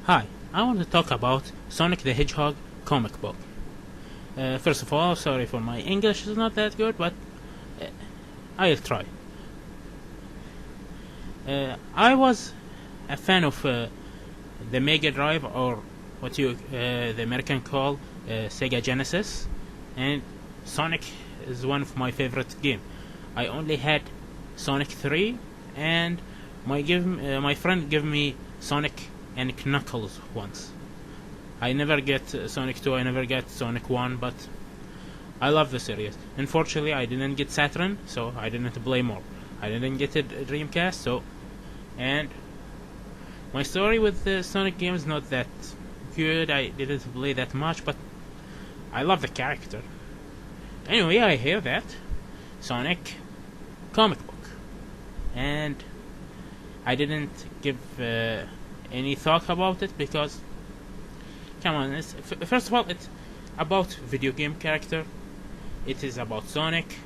Hi, I want to talk about Sonic the Hedgehog comic book. First of all, sorry for my English is not that good, but uh, I'll try. I was a fan of the Mega Drive, or what the American call Sega Genesis, and Sonic is one of my favorite game. I only had Sonic 3, and my friend gave me Sonic and Knuckles once. I never get Sonic 2, I never get Sonic 1, but I love the series. Unfortunately, I didn't get Saturn, so I didn't play more. I didn't get a Dreamcast, so... And my story with the Sonic game is not that good. I didn't play that much, but I love the character. Anyway, I hear that Sonic comic book, and I didn't give any thought about it because, come on, first of all, it's about video game character. It is about Sonic.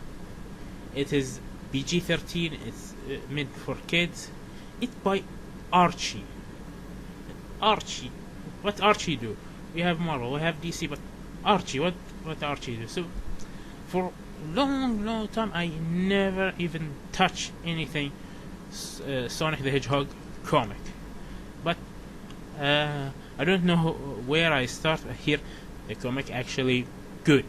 It is PG-13. It's meant for kids. It's by Archie. Archie. What Archie do? We have Marvel, we have DC, but Archie, what Archie do? So, for long time, I never even touch anything Sonic the Hedgehog comic. But I don't know where I start. Here, the comic actually good.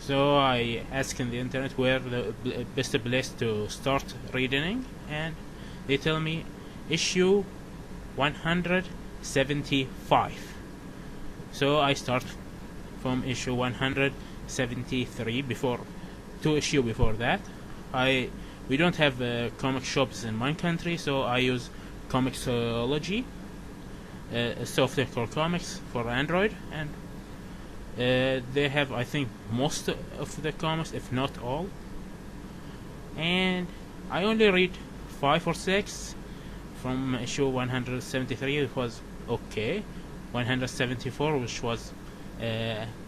So I ask in the internet where the best place to start reading, and they tell me issue 175. So I start from issue 173. Before 2 issue before that, we don't have comic shops in my country, so I use Comixology, software for comics for Android, and they have, I think, most of the comics, if not all. And I only read 5 or 6 from issue 173. It was okay. 174, which was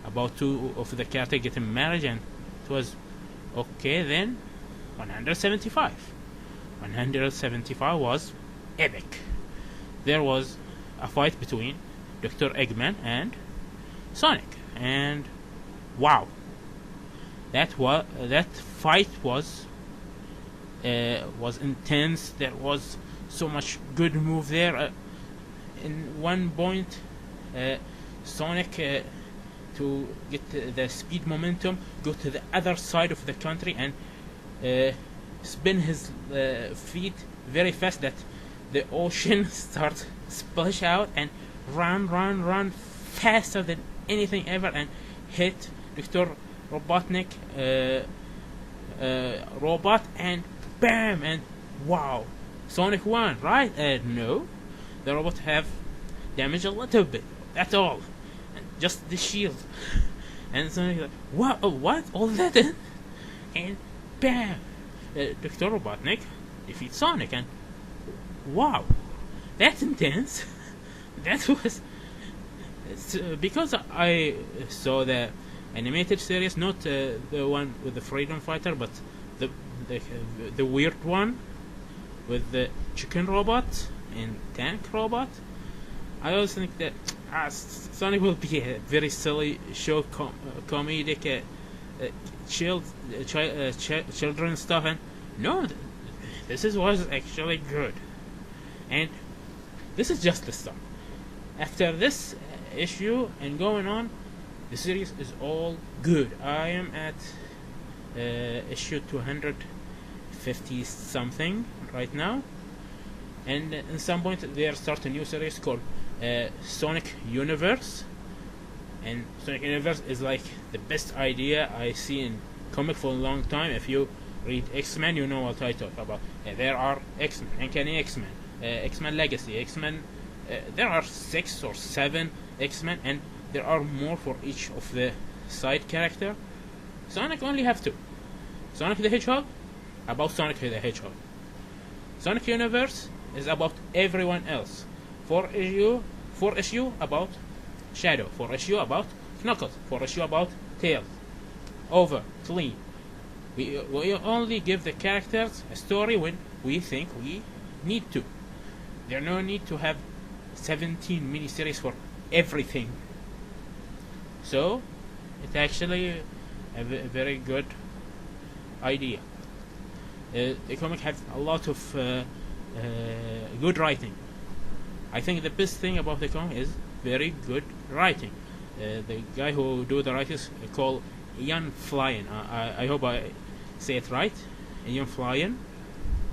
about 2 of the characters getting married, and it was okay. Then 175 was epic. There was a fight between Dr. Eggman and Sonic, and wow, that fight was intense. There was so much good move there. In one point, Sonic to get the speed momentum, go to the other side of the country and spin his feet very fast, that the ocean starts splash out, and run faster than anything ever, and hit Dr. Robotnik robot, and bam, and wow, Sonic won, right? No, the robot have damage a little bit, that's all, and just the shield. And Sonic like, what? All that in? And bam, Dr. Robotnik defeats Sonic, and wow, that's intense. That was because I saw the animated series, not the one with the Freedom Fighter, but the weird one with the chicken robot and tank robot. I always think that Sonic will be a very silly show, comedic, children stuff, and no, this was actually good. And this is just the start. After this issue and going on, the series is all good. I am at issue 250 something right now, and at some point they start a new series called Sonic Universe. And Sonic Universe is like the best idea I see in comic for a long time. If you read X-Men, you know what I talk about. There are X-Men, Uncanny X-Men, X-Men Legacy, X-Men. There are 6 or 7 X-Men, and there are more for each of the side character. Sonic only have 2. Sonic the Hedgehog, about Sonic the Hedgehog. Sonic Universe is about everyone else. 4 issue about Shadow, 4 issue about Knuckles, 4 issue about Tails. Over, clean. We only give the characters a story when we think we need to. There's no need to have 17 miniseries for everything. So it's actually a very good idea. The comic has a lot of good writing. I think the best thing about the comic is very good writing. The guy who do the writers called Ian Flynn. I hope I say it right. Ian Flynn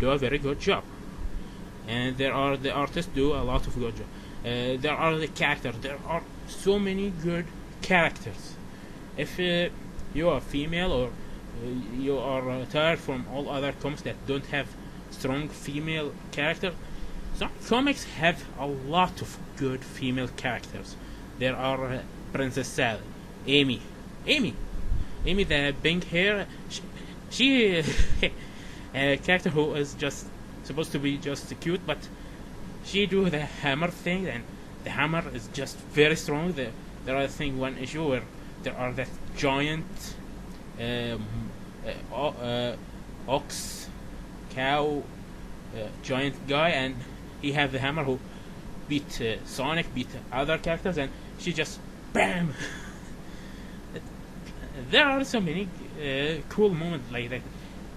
do a very good job, and there are the artists do a lot of good job. There are the characters. There are so many good characters. If you are female or you are tired from all other comics that don't have strong female characters, some comics have a lot of good female characters. There are Princess Sally, Amy, the pink hair. She a character who is just supposed to be just cute, but she do the hammer thing, and the hammer is just very strong. There are one issue where there are that giant ox, cow, giant guy, and he have the hammer who beat Sonic, beat other characters, and she just BAM! There are so many cool moments like that.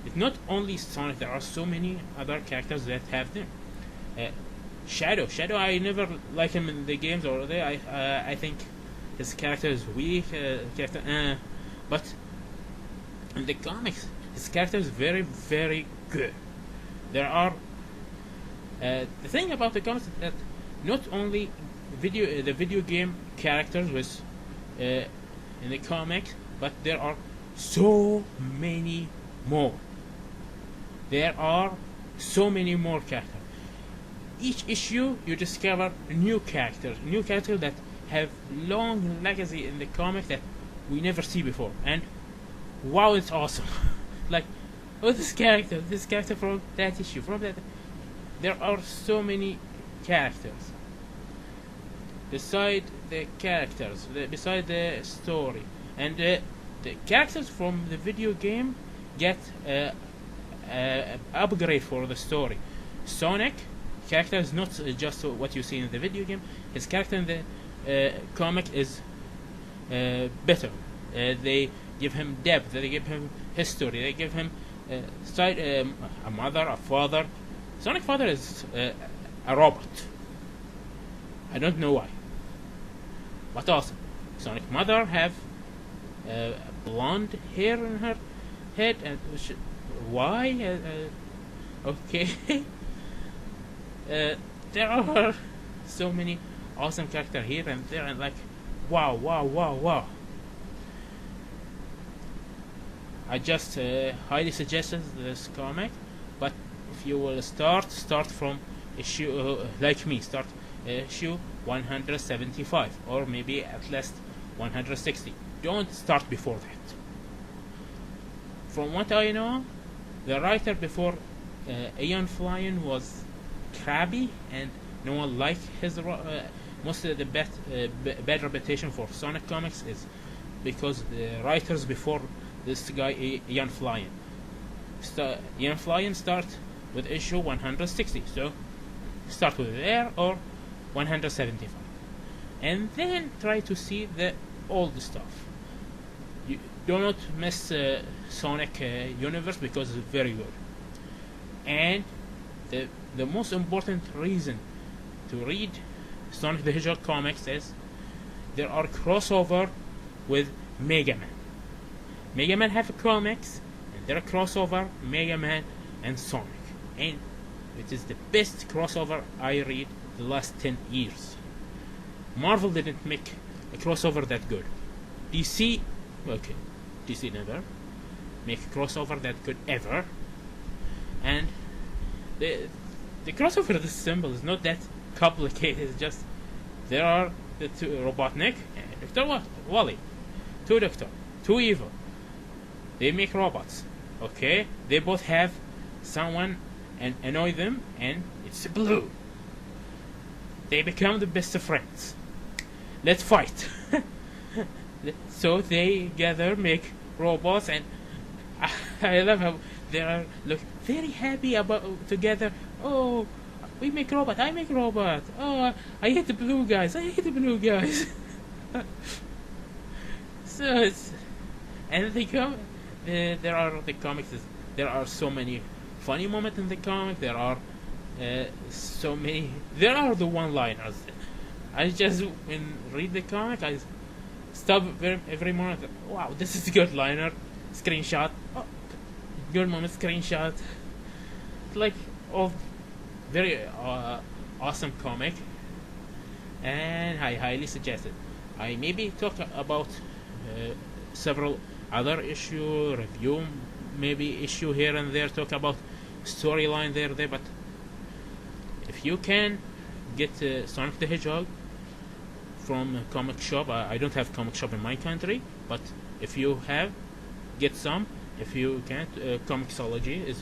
It's not only Sonic, there are so many other characters that have them. Shadow, I never like him in the games, or I think his character is weak, but in the comics, his character is very, very good. There are the thing about the comics is that not only the video game characters was in the comics, but there are so many more. There are so many more characters. Each issue you discover new characters that have long legacy in the comic that we never see before, and wow, it's awesome. Like, oh, this character from that issue, from that. There are so many characters. Beside the characters, beside the story, and the characters from the video game get upgrade for the story. Sonic character is not just what you see in the video game. His character in the comic is better. They give him depth. They give him history. They give him a mother, a father. Sonic father is a robot. I don't know why, but awesome. Sonic mother have blonde hair in her head, and why? Okay. There are so many awesome characters here and there, and like, wow. I just highly suggested this comic, but if you will start from issue like me, start issue 175 or maybe at least 160. Don't start before that. From what I know, the writer before Ian Flynn was crabby, and no one liked his most of the bad reputation for Sonic comics is because the writers before this guy Ian Flynn start with issue 160, so start with there or 175, and then try to see the old stuff. You do not miss Sonic universe because it's very good. And the most important reason to read Sonic the Hedgehog comics is there are crossover with Mega Man. Mega Man have comics, and there are crossover Mega Man and Sonic, and it is the best crossover I read the last 10 years. Marvel didn't make a crossover that good. DC never make a crossover that good ever. And the crossover of the symbol is not that complicated. It's just there are the two, Robotnik and Dr. Wally, two Doctor, two evil. They make robots. Okay, they both have someone and annoy them, and it's blue. They become the best of friends. Let's fight. So they gather, make robots, and I love how they are look very happy about together. Oh, We make robot. I make robot. Oh, I hate the blue guys. I hate the blue guys. So it's and they come. There are the comics. There are so many funny moments in the comic. There are so many. There are the one-liners. I just when read the comic, I stop every moment. Wow, this is a good liner. Screenshot. Oh, good moment. Screenshot. Like all very awesome comic, and I highly suggest it. I maybe talk about several other issue review, maybe issue here and there. Talk about storyline there, but if you can get Sonic the Hedgehog from a comic shop, I don't have comic shop in my country, but if you have, get some. If you can't, Comixology is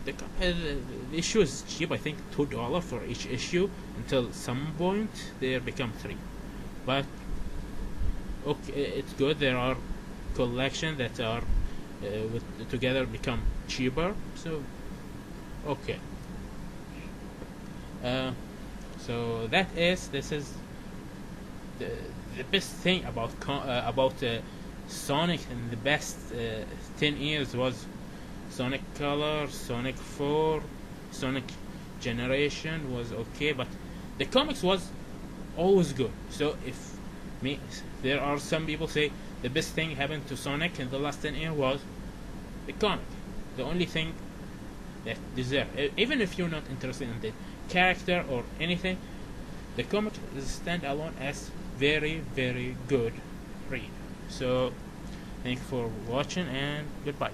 the issue is cheap. I think $2 for each issue until some point they become $3. But okay, it's good. There are collection that are with together become cheaper. So okay. So this is the best thing about Sonic in the best 10 years was Sonic Color, Sonic 4, Sonic Generation was okay, but the comics was always good. So if there are some people say the best thing happened to Sonic in the last 10 years was the comic. The only thing that deserve, even if you're not interested in the character or anything, the comic is stand alone as very, very good read. So thank you for watching and goodbye.